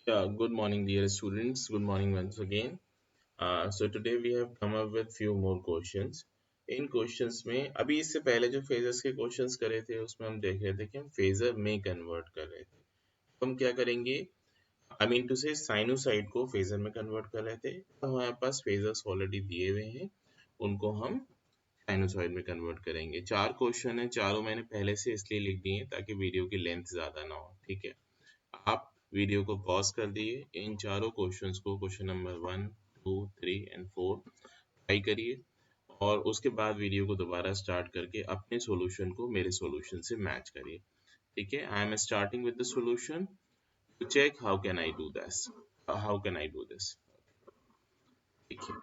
Yeah, good morning, dear students. Good morning once again. So today we have come up with few more questions. In questions में अभी इससे पहले जो phasors के questions करे थे उसमें हम देख रहे थे कि हम फेजर में कन्वर्ट कर रहे थे। तो हम क्या करेंगे? आई मीन टू से साइनोसाइड को फेजर में कन्वर्ट कर रहे थे। तो हमारे पास फेजर्स ऑलरेडी दिए हुए हैं, उनको हम साइनोसाइड में कन्वर्ट करेंगे। चार क्वेश्चन है, चारों मैंने पहले से इसलिए लिख दिए हैं ताकि वीडियो की लेंथ ज्यादा ना हो। ठीक है, आप वीडियो को पॉज कर दिए, इन चारों क्वेश्चंस को क्वेश्चन नंबर 1, 2, 3 एंड 4 ट्राई करिए और उसके बाद वीडियो को दोबारा स्टार्ट करके अपने सॉल्यूशन को मेरे सॉल्यूशन से मैच करिए। ठीक है, I am starting with the solution to check how can I do this. ठीक है,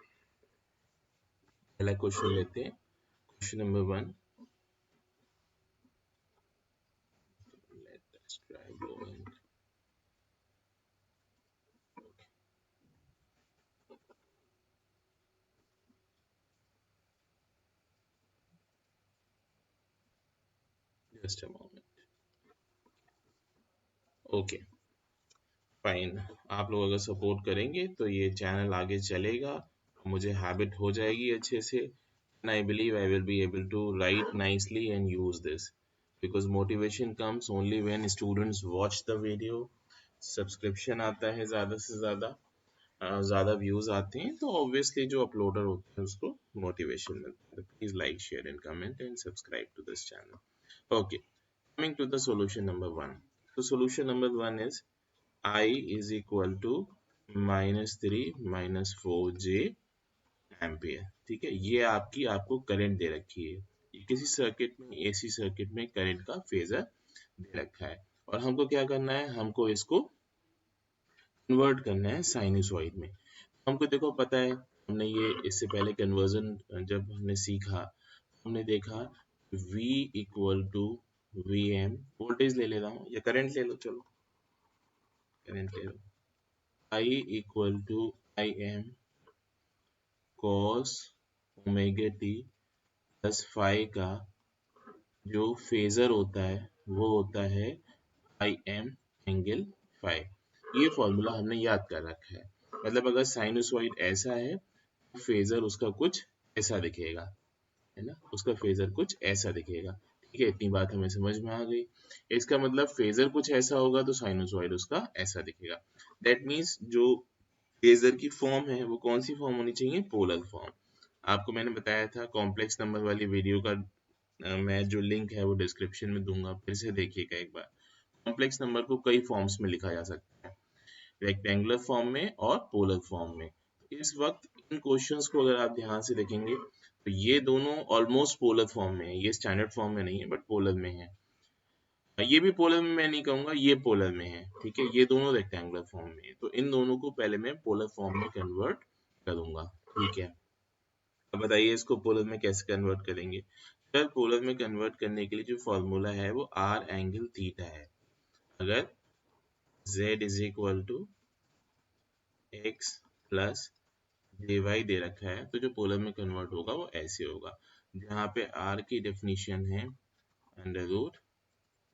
पहला क्वेश्चन लेते हैं, question number 1। Let us try going just a moment. Okay fine, आप लोग अगर सपोर्ट करेंगे तो ये चैनल आगे चलेगा, मुझे हैबिट हो जाएगी अच्छे से, and I believe I will be able to write nicely and use this because motivation comes only when students watch the video, subscription आता है ज़्यादा से ज़्यादा व्यूज़ आते हैं तो ऑब्वियसली जो अपलोडर होते हैं उसको मोटिवेशन मिलता है। Please like share and comment and subscribe to this channel. Okay, coming to the solution number 1। तो solution number 1 is I is equal to -3 -4J ampere. ठीक है, ये आपको करंट दे रखी है, ये किसी सर्किट में एसी सर्किट में करंट का फेजर दे रखा है और हमको क्या करना है, हमको इसको कन्वर्ट करना है साइनसॉइड में। हमको देखो पता है, हमने ये इससे पहले कन्वर्जन जब हमने सीखा, हमने देखा V equal to VM, voltage ले लेता हूँ या करंट ले लो, चलो करंट ले लो, I equal to IM cos omega t plus phi का जो फेजर होता है वो होता है IM एंगल फाई। ये फॉर्मूला हमने याद कर रखा है, मतलब अगर साइनसॉइड ऐसा है फेजर उसका कुछ ऐसा दिखेगा, है ना, उसका फेजर कुछ ऐसा दिखेगा। ठीक है, इतनी बात हमें समझ में आ गई। इसका मतलब फेजर कुछ ऐसा होगा तो साइनसॉइड उसका ऐसा दिखेगा। दैट मीन्स जो फेजर की फॉर्म है वो कौन सी फॉर्म होनी चाहिए, पोलर फॉर्म। आपको मैंने बताया था कॉम्प्लेक्स नंबर वाली वीडियो का मैं जो लिंक है वो डिस्क्रिप्शन में दूंगा, फिर से देखिएगा एक बार। कॉम्प्लेक्स नंबर को कई फॉर्म्स में लिखा जा सकता है, रेक्टेंगुलर फॉर्म में और पोलर फॉर्म में। इस वक्त इन क्वेश्चंस को अगर आप ध्यान से देखेंगे तो ये दोनों ऑलमोस्ट पोलर फॉर्म में है, ये स्टैंडर्ड फॉर्म में नहीं है बट पोलर में है। ये भी पोलर में मैं नहीं कहूंगा, ये पोलर में है। ठीक है, ये दोनों रेक्टेंगुलर फॉर्म में है, तो इन दोनों को पहले मैं पोलर फॉर्म में कन्वर्ट करूंगा। ठीक है, अब बताइए इसको पोलर में कैसे कन्वर्ट करेंगे। सर पोलर में कन्वर्ट करने के लिए जो फॉर्मूला है वो आर एंगल थीटा है। अगर z is equal to X plus J Y दे रखा है तो जो पोलर में कन्वर्ट होगा वो ऐसे होगा, जहाँ पे आर की डेफिनेशन है under root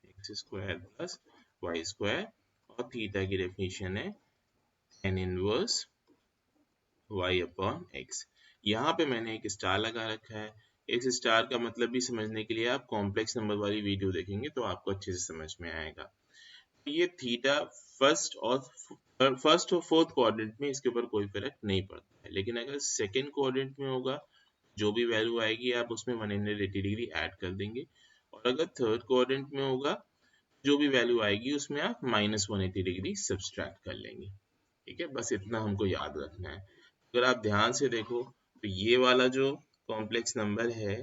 X square plus Y square और थीटा की डेफिनेशन है tan inverse y upon x। यहाँ पे मैंने एक स्टार लगा रखा है, इस स्टार का मतलब भी समझने के लिए आप कॉम्प्लेक्स नंबर वाली वीडियो देखेंगे तो आपको अच्छे से समझ में आएगा। ये थीटा फर्स्ट और फोर्थ क्वाड्रेंट में इसके ऊपर कोई फर्क नहीं पड़ता है, लेकिन अगर सेकंड क्वाड्रेंट में होगा जो भी वैल्यू आएगी आप उसमें 180 डिग्री ऐड कर देंगे, और अगर थर्ड क्वाड्रेंट में होगा जो भी वैल्यू आएगी उसमें आप -180 डिग्री सब्सट्रैक्ट कर लेंगे। ठीक है, बस इतना हमको याद रखना है। अगर आप ध्यान से देखो तो ये वाला जो कॉम्प्लेक्स नंबर है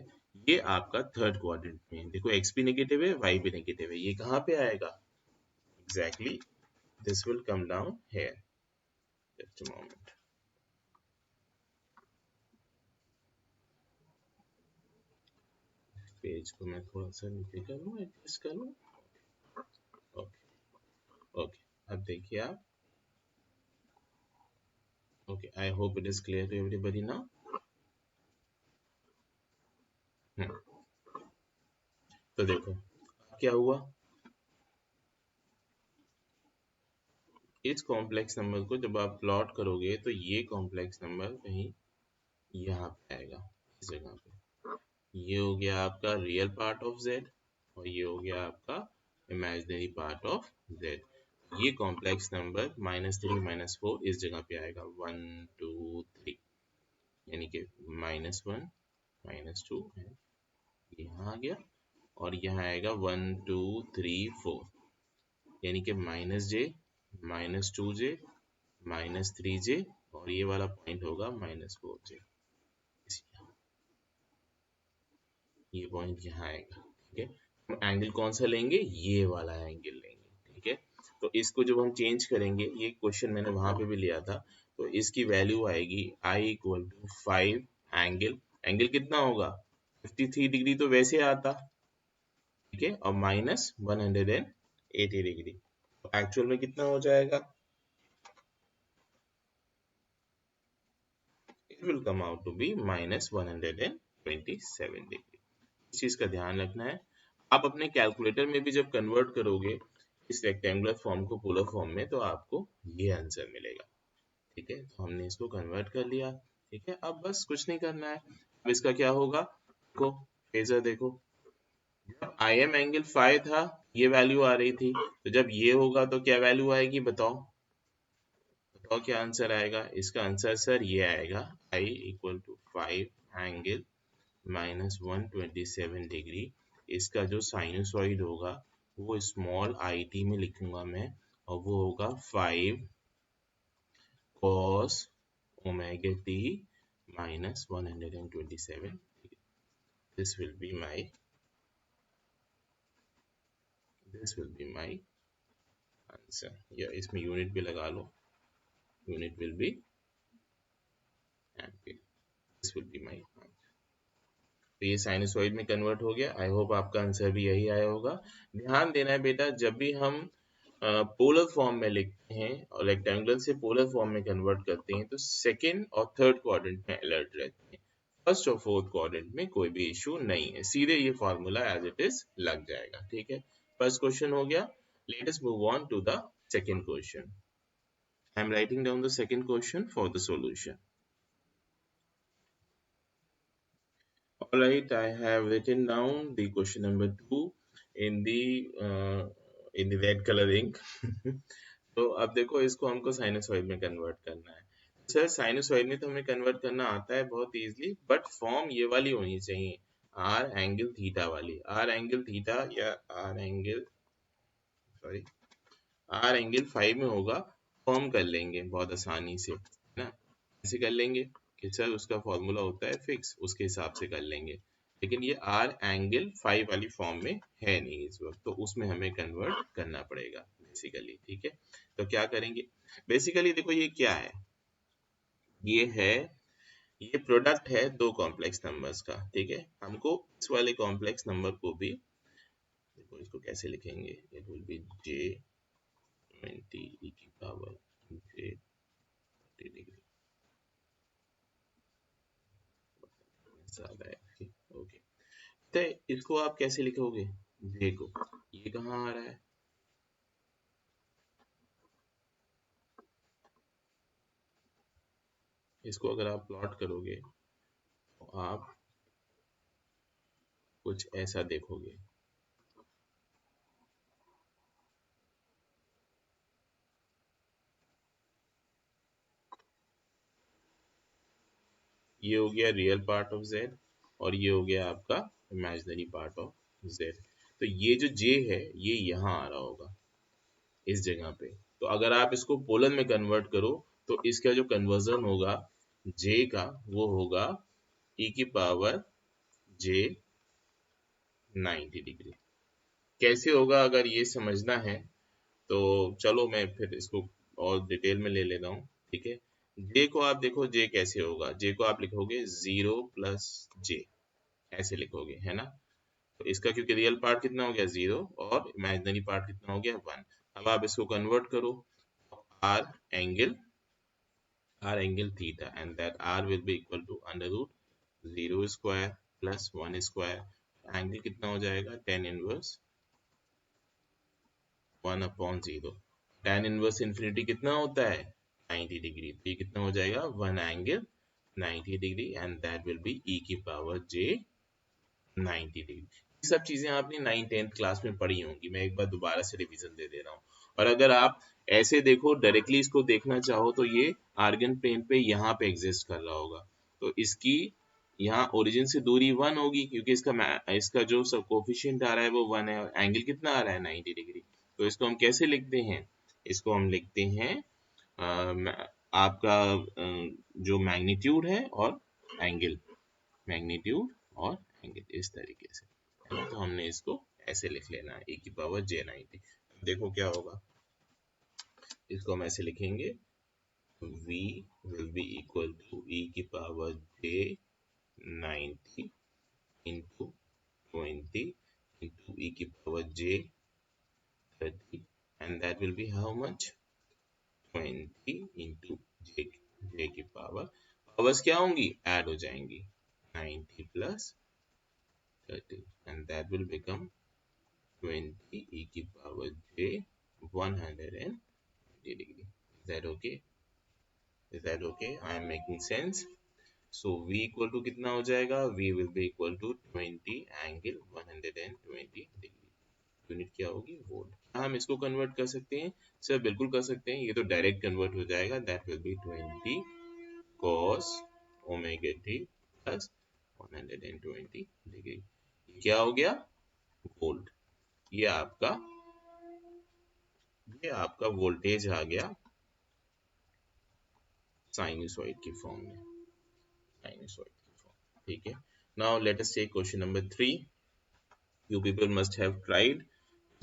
ये आपका थर्ड क्वाड्रेंट में है। देखो x भी नेगेटिव है, y भी नेगेटिव है, ये कहाँ पे आएगा, exactly this will come down here. Just a moment, page को मैं थोड़ा सा नीचे कर लूँ, एडजस्ट कर लूँ। ओके ओके, अब देखिए आप, okay I hope it is clear to everybody now. तो देखो क्या हुआ, इस कॉम्प्लेक्स नंबर को जब आप प्लॉट करोगे तो ये कॉम्प्लेक्स नंबर कहीं यहाँ पे आएगा, इस जगह पे। ये हो गया आपका रियल पार्ट ऑफ z और ये हो गया आपका इमेजिनरी पार्ट ऑफ z। ये कॉम्प्लेक्स नंबर -3 -4 इस जगह पे आएगा, 1 2 3, यानी कि -1 -2 यहाँ आ गया, और यहाँ आएगा 1 2 3 4, यानी कि -j -2j -3j, और ये वाला पॉइंट होगा -4j। ये पॉइंट यहाँ आएगा, ठीक है। हम एंगल कौन सा लेंगे, ये वाला एंगल लेंगे, ठीक है। तो इसको जब हम चेंज करेंगे, ये क्वेश्चन मैंने वहां पे भी लिया था, तो इसकी वैल्यू आएगी I = 5 एंगल, एंगल कितना होगा 53 डिग्री तो वैसे आता, ठीक है, और -180 डिग्री, तो एक्चुअल में कितना हो जाएगा, it will come out to be -127 degree. इस चीज का ध्यान रखना है। आप अपने कैलकुलेटर में भी जब कन्वर्ट करोगे इस रेक्टेंगुलर फॉर्म को पोलर फॉर्म में, तो आपको ये आंसर मिलेगा, ठीक है। तो हमने इसको कन्वर्ट कर लिया, ठीक है। अब बस कुछ नहीं करना है। अब इसका क्या होगा, देखो फेजर देखो, जब आई एम एंगल फाइव था ये वैल्यू आ रही थी, तो जब ये होगा तो क्या वैल्यू आएगी, बताओ बताओ क्या आंसर आएगा। इसका आंसर सर ये आएगा, I = 5 एंगल -127 डिग्री। इसका जो साइनसॉइड होगा वो स्मॉल it में लिखूंगा मैं, और वो होगा 5 cos omega t -127। this will be my this will be my answer, या इसमें यूनिट भी लगा लो, unit will be ampere, this will be my answer। तो ये साइनसॉइड में कन्वर्ट हो गया। आई होप आपका आंसर भी यही आया होगा। ध्यान देना है बेटा, जब भी हम पोलर फॉर्म में लिखते हैं और रेक्टेंगुलर से पोलर फॉर्म में कन्वर्ट करते हैं, तो सेकंड और थर्ड क्वाड्रेंट में अलर्ट रहते हैं। फर्स्ट और फोर्थ क्वाड्रेंट में कोई भी इशू नहीं है, सीधे ये फॉर्मूला एज इट इज लग जाएगा, ठीक है। फर्स्ट क्वेश्चन हो गया। Let us move on to the second question. I am writing down the second question for the solution. All right, I have written down the question number 2 in the red color ink. तो अब देखो इसको हमको sinusoid में convert करना है। Sir sinusoid में तो हमें कन्वर्ट करना आता है बहुत इजीली, बट फॉर्म ये वाली होनी चाहिए, आर एंगल थीटा वाली। आर एंगल थीटा या R angle sorry R angle 5 में होगा, फॉर्म कर लेंगे बहुत आसानी से, है ना। ऐसे कर लेंगे कि सर उसका फॉर्मूला होता है फिक्स, उसके हिसाब से कर लेंगे। लेकिन ये आर एंगल 5 वाली फॉर्म में है नहीं इस वक्त, तो उसमें हमें कन्वर्ट करना पड़ेगा बेसिकली, ठीक है। तो क्या करेंगे, बेसिकली देखो ये क्या है, ये है, ये प्रोडक्ट है दो कॉम्प्लेक्स नंबर्स का, ठीक है। हमको इस वाले कॉम्प्लेक्स नंबर को भी देखो, इसको कैसे लिखेंगे, it will be j 20 e की पावर j 30 डिग्री ज्यादा है, ओके। तो इसको आप कैसे लिखोगे, j को, ये कहाँ आ रहा है, इसको अगर आप प्लॉट करोगे तो आप कुछ ऐसा देखोगे, ये हो गया रियल पार्ट ऑफ z और ये हो गया आपका इमेजिनरी पार्ट ऑफ z। तो ये जो j है ये यहाँ आ रहा होगा इस जगह पे। तो अगर आप इसको पोलर में कन्वर्ट करो तो इसका जो कन्वर्जन होगा j का वो होगा e की पावर j 90 डिग्री। कैसे होगा अगर ये समझना है तो चलो मैं फिर इसको और डिटेल में ले लेता हूँ, ठीक है। j को आप देखो, j कैसे होगा, j को आप लिखोगे 0 + j, ऐसे लिखोगे, है ना। तो इसका क्योंकि रियल पार्ट कितना हो गया 0 और इमेजिनरी पार्ट कितना हो गया 1। अब आप इसको कन्वर्ट करो, R angle theta, and that R will be equal to √0² + 1²। Angle कितना हो जाएगा, tan 1 1/0। tan इनवर्स इन्फिनिटी कितना होता है 90 डिग्री, तो ये कितना हो जाएगा 1 angle 90 degree and that will be e की पावर j 90 डिग्री। ये सब चीजें आपने 9th-10th क्लास में पढ़ी होंगी, मैं एक बार दोबारा से रिवीजन दे दे रहा हूँ। और अगर आप ऐसे देखो डायरेक्टली इसको देखना चाहो तो ये आर्गन प्लेन पे यहाँ पे एग्जिस्ट कर रहा होगा, तो इसकी यहाँ ओरिजिन से दूरी 1 होगी क्योंकि इसका जो सब कोफिशिएंट आ रहा है वो 1 है और एंगल कितना आ रहा है 90 डिग्री। तो इसको हम कैसे लिखते हैं, इसको हम लिखते हैं आपका जो मैग्नीट्यूड है और एंगल, मैग्नीट्यूड और एंगल इस तरीके से, है ना। तो हमने इसको ऐसे लिख लेना है e की पावर j90। देखो क्या होगा, इसको हम ऐसे लिखेंगे v will be equal to e की power j90 into 20 into e की power j30 and that will be how much 20 into j की पावर्स क्या होंगी ऐड हो जाएंगी 90 plus 30 and that will become 20 e की power j 120 degree। Is that okay? Is that okay? I am making sense? So v equal to कितना हो जाएगा, v will be equal to 20 angle 120 degree। Unit क्या होगी volt. हम इसको convert कर सकते हैं सर, बिल्कुल कर सकते हैं, ये तो डायरेक्ट कन्वर्ट हो जाएगा, that will be 20 cos omega t plus 120 degree. क्या हो गया वोल्ट। ये आपका ये आपका वोल्टेज आ गया साइनसॉइड की फॉर्म में, साइनसॉइड की फॉर्म, ठीक है। Now let us take question number 3। You people must have tried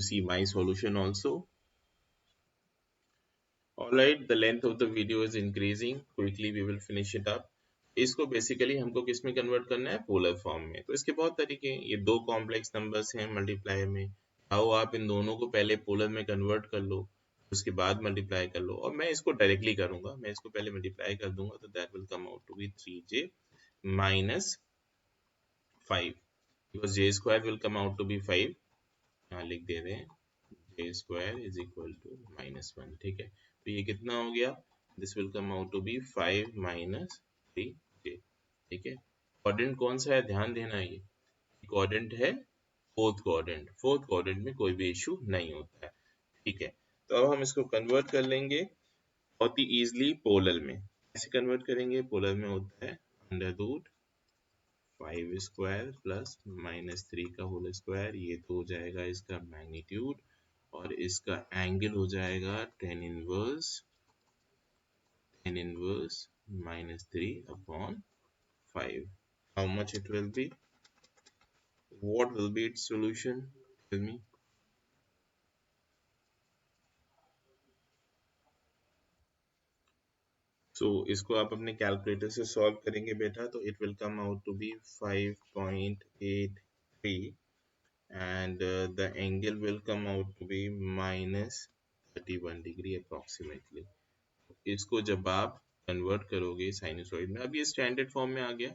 to see my solution also. Alright, the length of the video is increasing. Quickly we will finish it up. इसको basically हमको किस में convert करना है, polar form में। तो इसके बहुत तरीके हैं, ये दो कॉम्प्लेक्स नंबर्स हैं मल्टीप्लाई में, आओ आप इन दोनों को पहले पोलर में कन्वर्ट कर लो, उसके बाद मल्टीप्लाई कर लो। और मैं इसको डायरेक्टली करूंगा, मैं इसको पहले मल्टीप्लाई कर दूंगा, तो that will come out to be 3j minus 5 because j square will come out to be 5। यहाँ लिख दे रहे हैं j square is equal to -1, ठीक है। तो ये कितना हो गया, this will come out to be 5 minus 3j, ठीक है। क्वाड्रेंट कौन सा है ध्यान देना, ये क्वाड्रेंट है फोर्थ क्वाड्रेंट, फोर्थ क्वाड्रेंट में कोई भी इशू नहीं होता है, ठीक है। तो अब हम इसको कन्वर्ट कर लेंगे बहुत ही इजीली पोलर में। कैसे कन्वर्ट करेंगे, पोलर में होता है अंडर रूट 5 स्क्वायर प्लस -3 का होल स्क्वायर, ये तो हो जाएगा इसका मैग्नीट्यूड और इसका एंगल हो जाएगा tan inverse -3/5। How much it will be, what will be its solution, tell me। So इसको आप अपने कैलकुलेटर से सॉल्व करेंगे बेटा, तो it will come out to be 5.83 and the angle will come out to be -31 degree approximately। इसको जब आप कन्वर्ट करोगे साइनसॉइड में, अब ये स्टैंडर्ड फॉर्म में आ गया,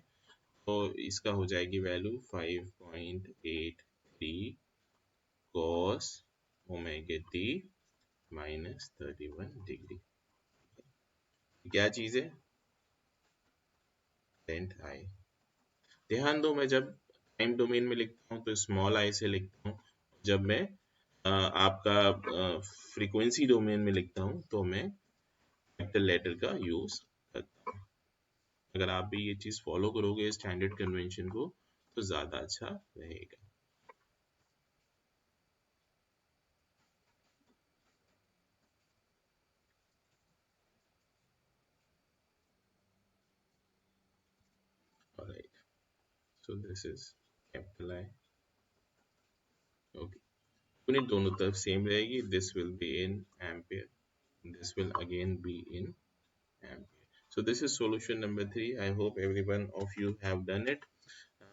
तो इसका हो जाएगी value 5.83 cos omega t -31 degree. क्या चीज है, टेंथ आई। ध्यान दो, मैं जब टाइम डोमेन में लिखता हूँ तो स्मॉल आई से लिखता हूँ, जब मैं आपका फ्रीक्वेंसी डोमेन में लिखता हूँ तो मैं कैपिटल लेटर का यूज करता हूँ। अगर आप भी ये चीज फॉलो करोगे स्टैंडर्ड कन्वेंशन को तो ज्यादा अच्छा रहेगा। Alright, so this is capital I, okay। Unit दोनों तरफ सेम रहेगी, this will be in ampere, this will again be in ampere। So this is solution number 3। I hope every one of you have done it।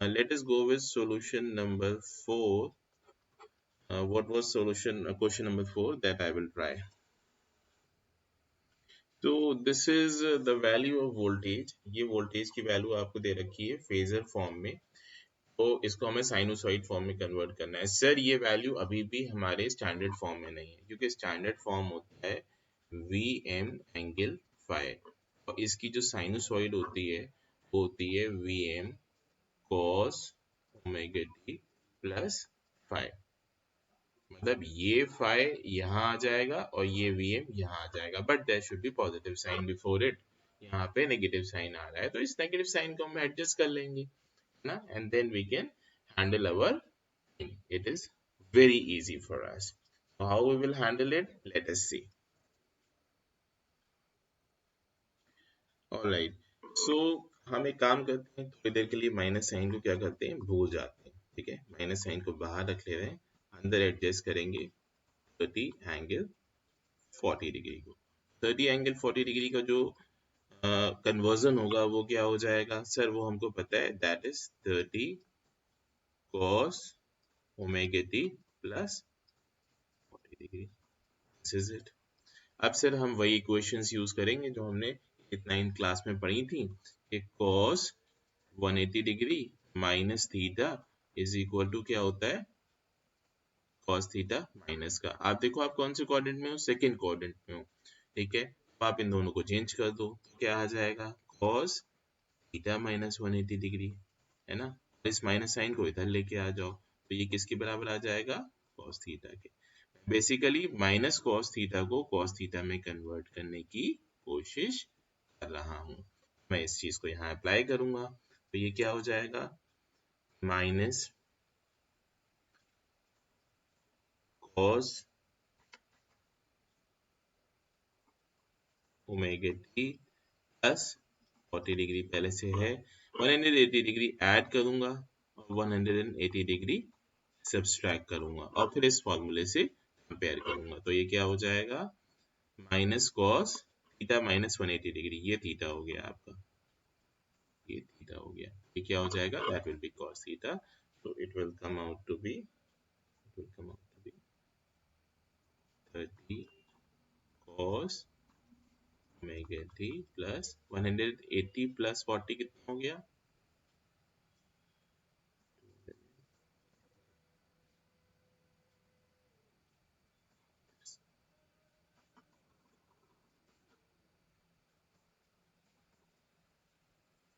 Let us go with solution number 4। What was solution question number 4 that I will try। तो this is the value of voltage। ये voltage की value आपको दे रखी है phasor form में, तो इसको हमें साइनोसॉइड फॉर्म में कन्वर्ट करना है। सर ये वैल्यू अभी भी हमारे स्टैंडर्ड फॉर्म में नहीं है, क्योंकि स्टैंडर्ड फॉर्म होता है वी एम एंगल फाइव, और इसकी जो साइनोसॉइड होती है वो होती है V M cos omega T plus five. मतलब ये फाइव यहाँ आ जाएगा और ये वी एम यहाँ आ जाएगा, but there should be positive sign before it. यहाँ पे नेगेटिव साइन आ रहा है, तो इस नेगेटिव साइन को हम एडजस्ट कर लेंगे ना, and then we can handle our thing. It is very easy for us. So how we will handle it? Let us see. All right. So हम एक काम करते हैं, थोड़ी देर के लिए माइनस साइन को क्या करते हैं, भूल जाते हैं। ठीक है, माइनस साइन को बाहर रख ले रहे हैं, अंदर एडजस्ट करेंगे 30 एंगल 40 डिग्री को। 30 एंगल 40 डिग्री का जो कन्वर्जन होगा वो क्या हो जाएगा सर, वो हमको पता है, that is 30 cos omega T plus 40 degree. This is it. अब सर हम वही इक्वेशंस यूज करेंगे जो हमने 9th क्लास में पढ़ी थी कि cos 180 degree minus theta is equal to क्या होता है, cos थीटा माइनस का। आप देखो आप कौन से क्वाड्रेंट में हो, सेकंड क्वाड्रेंट में हो। ठीक है, तो आप इन दोनों को चेंज कर दो, तो क्या आ जाएगा, cos थीटा माइनस 180 डिग्री, है ना। इस माइनस साइन को इधर लेके आ जाओ, तो ये किसके बराबर आ जाएगा, cos थीटा के। बेसिकली माइनस कॉस थीटा को कॉस थीटा में कन्वर्ट करने की कोशिश कर रहा हूं। मैं इस चीज को यहाँ अप्लाई करूंगा, तो ये क्या हो जाएगा, minus cos omega T plus 40 degree पहले से है, 180 डिग्री ऐड करूंगा और 180 डिग्री सब्सट्रैक्ट करूंगा, और फिर इस फॉर्मूले से कंपेयर करूंगा। तो ये क्या हो जाएगा, minus cos theta minus 180 degree, ये थीटा हो गया आपका, ये थीटा हो गया, ये क्या हो जाएगा, that will be cos theta. so it will come out to be 30 cos omega T plus 180 plus 40 कितना हो गया,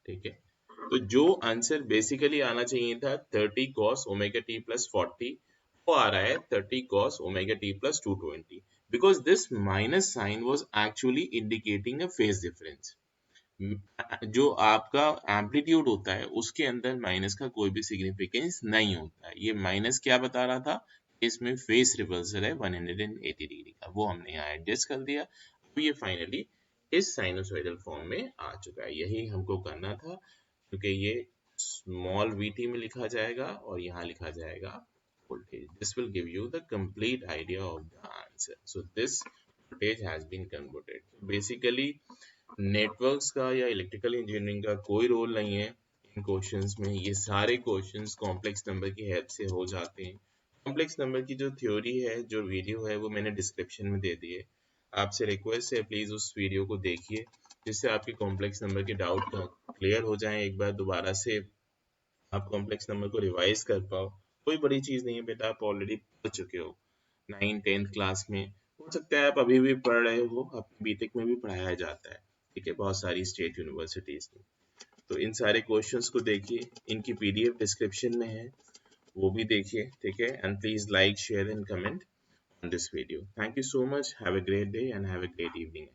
ठीक है। तो जो आंसर बेसिकली आना चाहिए था 30 cos ओमेगा टी प्लस 40, वो आ रहा है 30 cos omega T plus 220, because this minus sign was actually indicating a phase difference। जो आपका एम्पलीट्यूड होता है उसके अंदर माइनस का कोई भी सिग्निफिकेंस नहीं होता है। ये माइनस क्या बता रहा था, इसमें फेस रिवर्सल है 180 डिग्री का, वो हमने यहाँ एडजस्ट कर दिया। अब ये फाइनली इस साइनोसॉइडल फॉर्म में आ चुका है, यही हमको करना था, क्योंकि ये स्मॉल वीटी में लिखा जाएगा और यहाँ लिखा जाएगा voltage. This will give you the complete idea of the answer. So this voltage has been converted. Basically networks का या इलेक्ट्रिकल इंजीनियरिंग का कोई रोल नहीं है इन क्वेश्चंस में, ये सारे क्वेश्चंस कॉम्प्लेक्स नंबर की हेल्प से हो जाते हैं। कॉम्प्लेक्स नंबर की जो थ्योरी है, जो वीडियो है, वो मैंने डिस्क्रिप्शन में दे दी है, आपसे रिक्वेस्ट है प्लीज उस वीडियो को देखिए, जिससे आपके कॉम्प्लेक्स नंबर के डाउट क्लियर हो जाए, एक बार दोबारा से आप कॉम्प्लेक्स नंबर को रिवाइज कर पाओ। कोई बड़ी चीज नहीं है बेटा, आप ऑलरेडी पढ़ चुके हो 9th 10th क्लास में, हो सकता है आप अभी भी पढ़ रहे हो, अपने बीटेक में भी पढ़ाया जाता है, ठीक है, बहुत सारी स्टेट यूनिवर्सिटीज में। तो इन सारे क्वेश्चंस को देखिए, इनकी पीडीएफ डिस्क्रिप्शन में है, वो भी देखिए, ठीक है, and please like share and comment on this video. Thank you so much, have a great day and have a great evening.